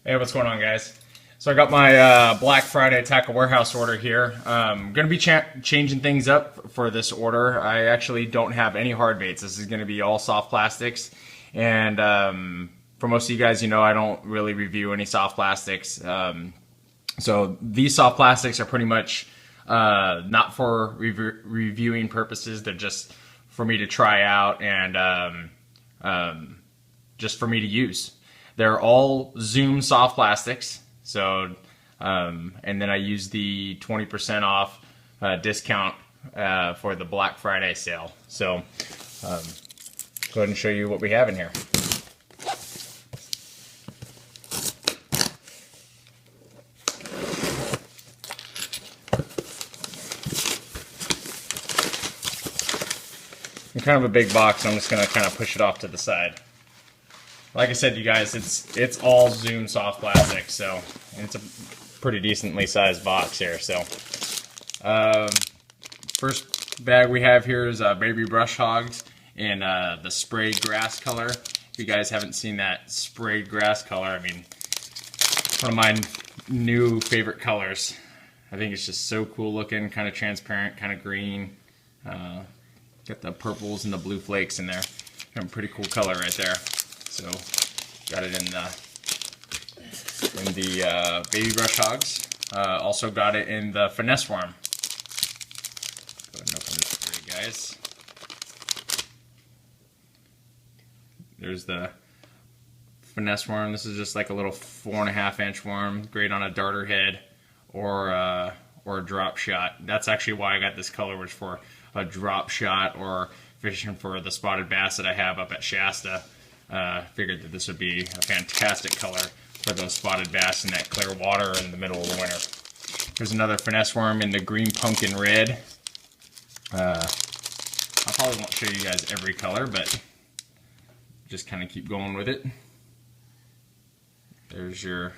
Hey, what's going on, guys? So I got my Black Friday Tackle Warehouse order here. I'm going to be changing things up for this order. I actually don't have any hard baits. This is going to be all soft plastics. And for most of you guys, you know I don't really review any soft plastics. So these soft plastics are pretty much not for reviewing purposes. They're just for me to try out and just for me to use. They're all Zoom soft plastics. So, and then I use the 20% off discount for the Black Friday sale. So, go ahead and show you what we have in here. It's kind of a big box, so I'm just going to kind of push it off to the side. Like I said, you guys, it's all Zoom soft plastic, so and it's a pretty decently sized box here. So, first bag we have here is baby brush hogs in the sprayed grass color. If you guys haven't seen that sprayed grass color, I mean, one of my new favorite colors. I think it's just so cool looking, kind of transparent, kind of green. Got the purples and the blue flakes in there. Kind of pretty cool color right there. So, got it in the baby brush hogs. Also got it in the finesse worm. Go ahead and open this for you guys. There's the finesse worm. This is just like a little 4.5 inch worm, great on a darter head or a drop shot. That's actually why I got this color, was for a drop shot or fishing for the spotted bass that I have up at Shasta. Figured that this would be a fantastic color for those spotted bass in that clear water in the middle of the winter. There's another finesse worm in the green pumpkin red. I probably won't show you guys every color, but just kind of keep going with it. There's your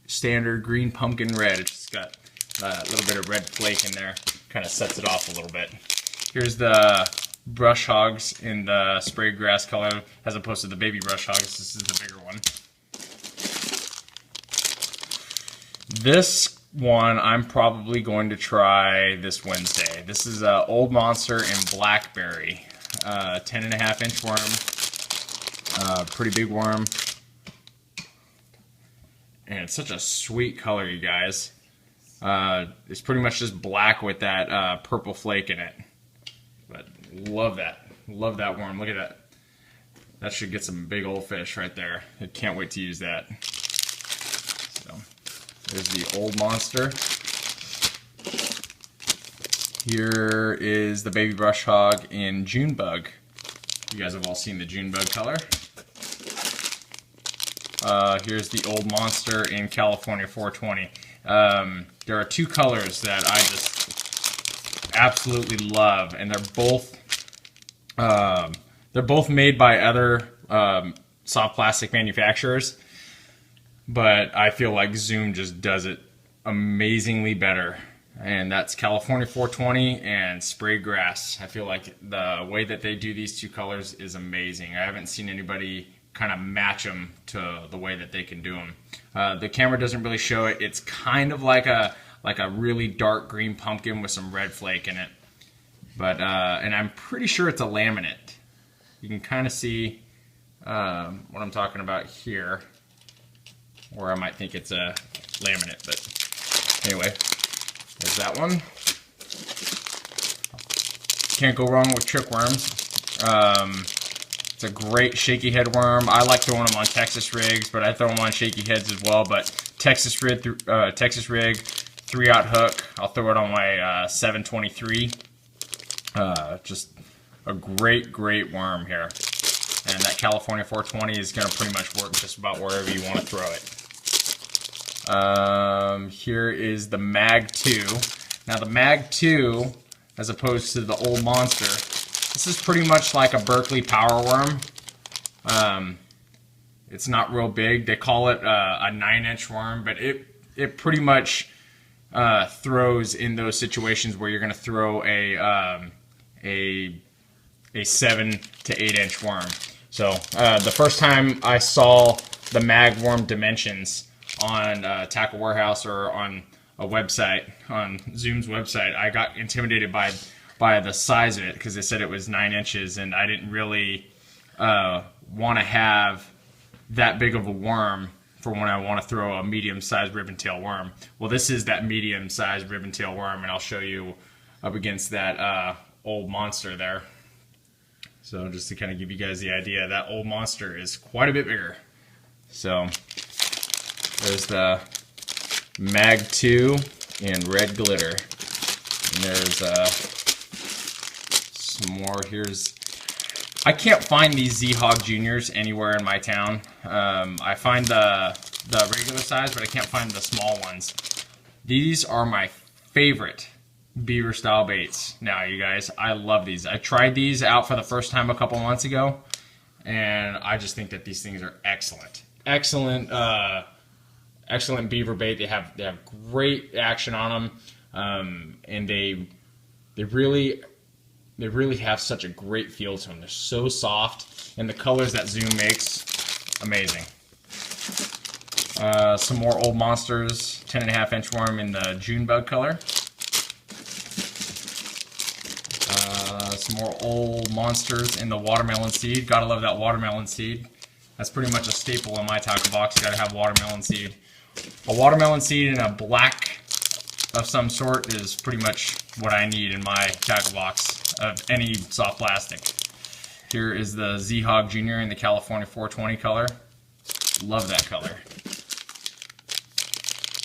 standard green pumpkin red. It's just got a little bit of red flake in there, kind of sets it off a little bit. Here's the brush hogs in the sprayed grass color as opposed to the baby brush hogs. This is the bigger one. This one I'm probably going to try this Wednesday. This is Old Monster in Blackberry. 10.5 inch worm. Pretty big worm. And it's such a sweet color, you guys. It's pretty much just black with that purple flake in it. But love that. Love that worm. Look at that. That should get some big old fish right there. I can't wait to use that. So, there's the Old Monster. Here is the baby brush hog in June bug. You guys have all seen the June bug color. Here's the Old Monster in California 420. There are two colors that I just absolutely love, and they're both made by other soft plastic manufacturers, but I feel like Zoom just does it amazingly better. And that's California 420 and Sprayed Grass. I feel like the way that they do these two colors is amazing. I haven't seen anybody kind of match them to the way that they can do them. The camera doesn't really show it. It's kind of like a really dark green pumpkin with some red flake in it. But and I'm pretty sure it's a laminate. You can kind of see what I'm talking about here, or I might think it's a laminate. But anyway, there's that one. Can't go wrong with trick worms. It's a great shaky head worm. I like throwing them on Texas rigs, but I throw them on shaky heads as well. But Texas rig, 3/0 hook. I'll throw it on my 723. Just a great worm here. And that California 420 is going to pretty much work just about wherever you want to throw it. Here is the Mag 2. Now the Mag 2, as opposed to the Old Monster, this is pretty much like a Berkeley power worm. It's not real big. They call it a 9-inch worm, but it pretty much throws in those situations where you're going to throw a 7 to 8 inch worm. So the first time I saw the mag worm dimensions on Tackle Warehouse or on a website, on Zoom's website, I got intimidated by the size of it because they said it was 9 inches, and I didn't really want to have that big of a worm for when I want to throw a medium-sized ribbon-tail worm. Well, this is that medium-sized ribbon-tail worm, and I'll show you up against that old monster there. So just to kind of give you guys the idea, that old monster is quite a bit bigger. So there's the Mag 2 in red glitter. And there's some more. I can't find these z-hog juniors anywhere in my town. I find the regular size, but I can't find the small ones. These are my favorite beaver style baits now, you guys. I love these. I tried these out for the first time a couple months ago, and I just think that these things are excellent. Excellent beaver bait. They have great action on them, and they really have such a great feel to them. They're so soft, and the colors that Zoom makes, amazing. Some more old monsters, 10.5 inch worm in the June bug color. Some more old monsters in the watermelon seed. Gotta love that watermelon seed. That's pretty much a staple in my tackle box. You gotta have watermelon seed. A watermelon seed and a black of some sort is pretty much what I need in my tackle box of any soft plastic. Here is the Z-Hog Junior in the California 420 color. Love that color.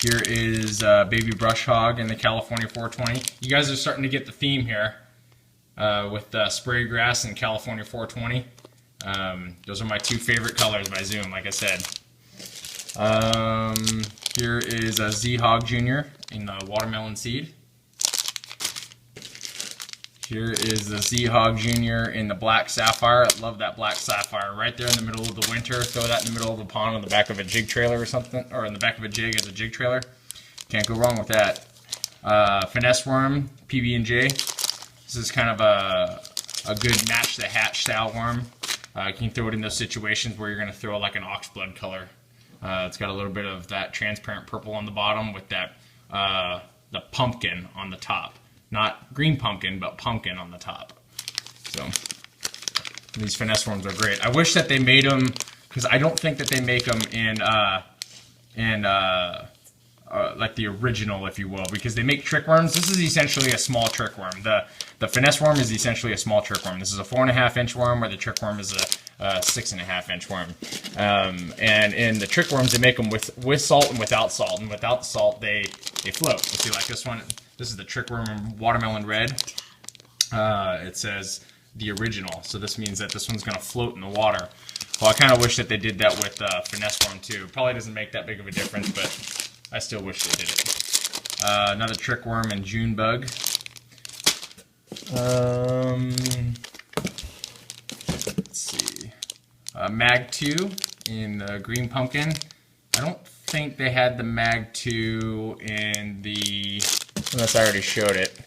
Here is Baby Brush Hog in the California 420. You guys are starting to get the theme here with Spray Grass and California 420. Those are my two favorite colors by Zoom, like I said. Here is a Z-Hog Junior in the Watermelon Seed. Here is the Z-Hog Junior in the Black Sapphire. I love that Black Sapphire right there in the middle of the winter. Throw that in the middle of the pond on the back of a jig trailer or something, or in the back of a jig as a jig trailer. Can't go wrong with that. Finesse Worm, PB&J. This is kind of a good match the hatch style worm. You can throw it in those situations where you're going to throw like an oxblood color. It's got a little bit of that transparent purple on the bottom with that the pumpkin on the top. Not green pumpkin, but pumpkin on the top. So these finesse worms are great. I wish that they made them, because I don't think that they make them in like the original, if you will, because they make trick worms. This is essentially a small trick worm. The finesse worm is essentially a small trick worm. This is a 4.5 inch worm, where the trick worm is a 6.5 inch worm. And in the trick worms, they make them with salt and without salt. And without the salt, they float. You see, like this one. This is the trick worm in watermelon red. It says the original, so this means that this one's going to float in the water. Well, I kind of wish that they did that with finesse worm too. Probably doesn't make that big of a difference, but I still wish they did it. Another trick worm in June bug. Let's see. Mag 2 in green pumpkin. I don't think they had the Mag 2 in the, unless I already showed it.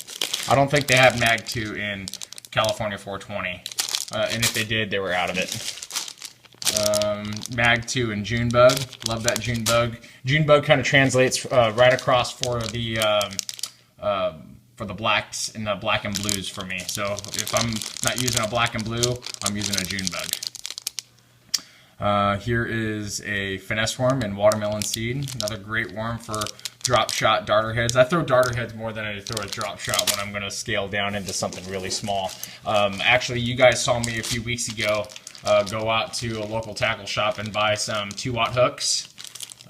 I don't think they have Mag 2 in California 420. And if they did, they were out of it. Mag 2 in June bug. Love that June bug. June bug kind of translates right across for the blacks and the black and blues for me. So if I'm not using a black and blue, I'm using a June bug. Here is a finesse worm in watermelon seed. Another great worm for drop shot darter heads. I throw darter heads more than I throw a drop shot when I'm going to scale down into something really small. Actually, you guys saw me a few weeks ago go out to a local tackle shop and buy some 2-aught hooks.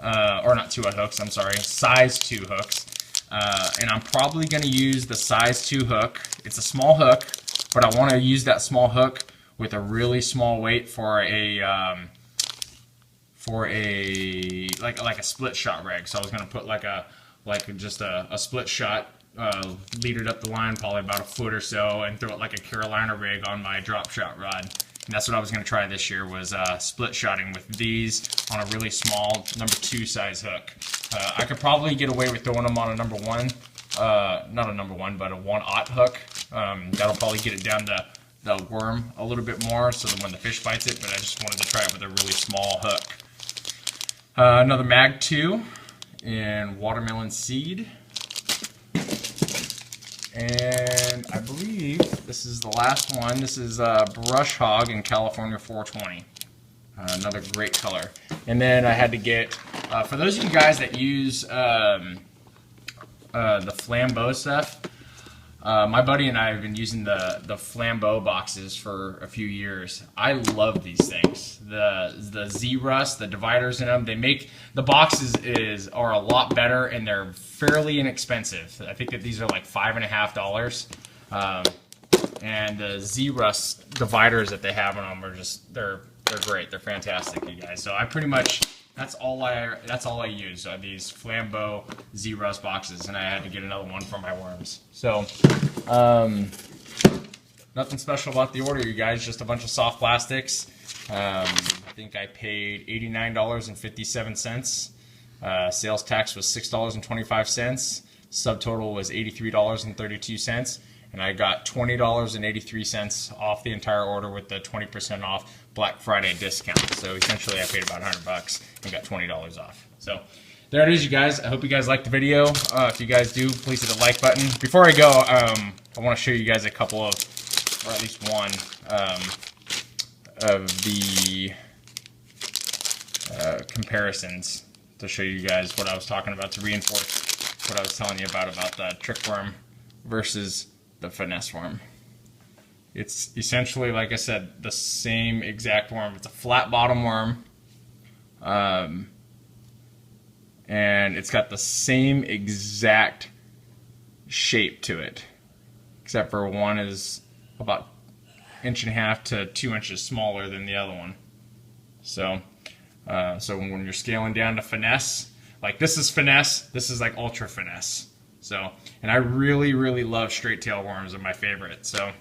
Or not 2-aught hooks, I'm sorry, size 2 hooks. And I'm probably going to use the size 2 hook. It's a small hook, but I want to use that small hook with a really small weight for a like a split shot rig. So I was going to put just a split shot leadered up the line, probably about a foot or so, and throw it like a Carolina rig on my drop shot rod. And that's what I was going to try this year, was split shotting with these on a really small number 2 size hook. I could probably get away with throwing them on a number 1, not a number 1, but a 1-aught hook. That'll probably get it down to the worm a little bit more so that when the fish bites it, but I just wanted to try it with a really small hook. Another Mag 2 in watermelon seed. And I believe this is the last one. This is Brush Hog in California 420. Another great color. And then I had to get, for those of you guys that use the Flambeau stuff, my buddy and I have been using the Flambeau boxes for a few years. I love these things. The Z-Rust, the dividers in them, they make the boxes are a lot better, and they're fairly inexpensive. I think that these are like $5.50. And the Z-Rust dividers that they have on them are just they're great. They're fantastic, you guys. So I pretty much that's all I use are these Flambeau Z-Rust boxes, and I had to get another one for my worms. So nothing special about the order, you guys. Just a bunch of soft plastics. I think I paid $89.57. Sales tax was $6.25. Subtotal was $83.32. And I got $20.83 off the entire order with the 20% off Black Friday discount. So essentially I paid about $100 and got $20 off. So there it is, you guys. I hope you guys liked the video. If you guys do, please hit the like button. Before I go, I want to show you guys a couple of, or at least one, of the comparisons to show you guys what I was talking about, to reinforce what I was telling you about the trick worm versus the finesse worm. It's essentially, like I said, the same exact worm. It's a flat bottom worm, and it's got the same exact shape to it, except for one is about 1.5 to 2 inches smaller than the other one. So so when you're scaling down to finesse, like this is finesse, this is like ultra finesse. So, and I really love straight tail worms. They're my favorite. So,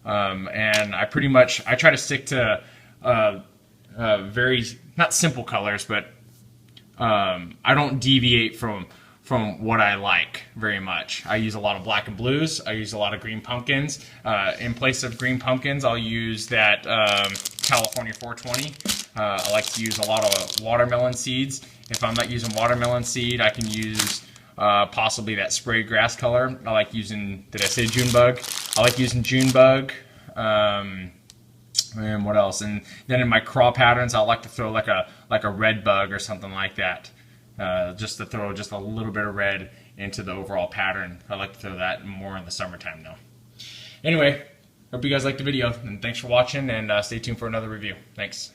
and I try to stick to very, not simple colors, but I don't deviate from what I like very much. I use a lot of black and blues. I use a lot of green pumpkins. In place of green pumpkins, I'll use that California 420. I like to use a lot of watermelon seeds. If I'm not using watermelon seed, I can use possibly that spray grass color. I like using, did I say Junebug? I like using Junebug. And what else? And then in my craw patterns, I like to throw like a red bug or something like that. Just to throw just a little bit of red into the overall pattern. I like to throw that more in the summertime though. Anyway, hope you guys liked the video, and thanks for watching, and stay tuned for another review. Thanks.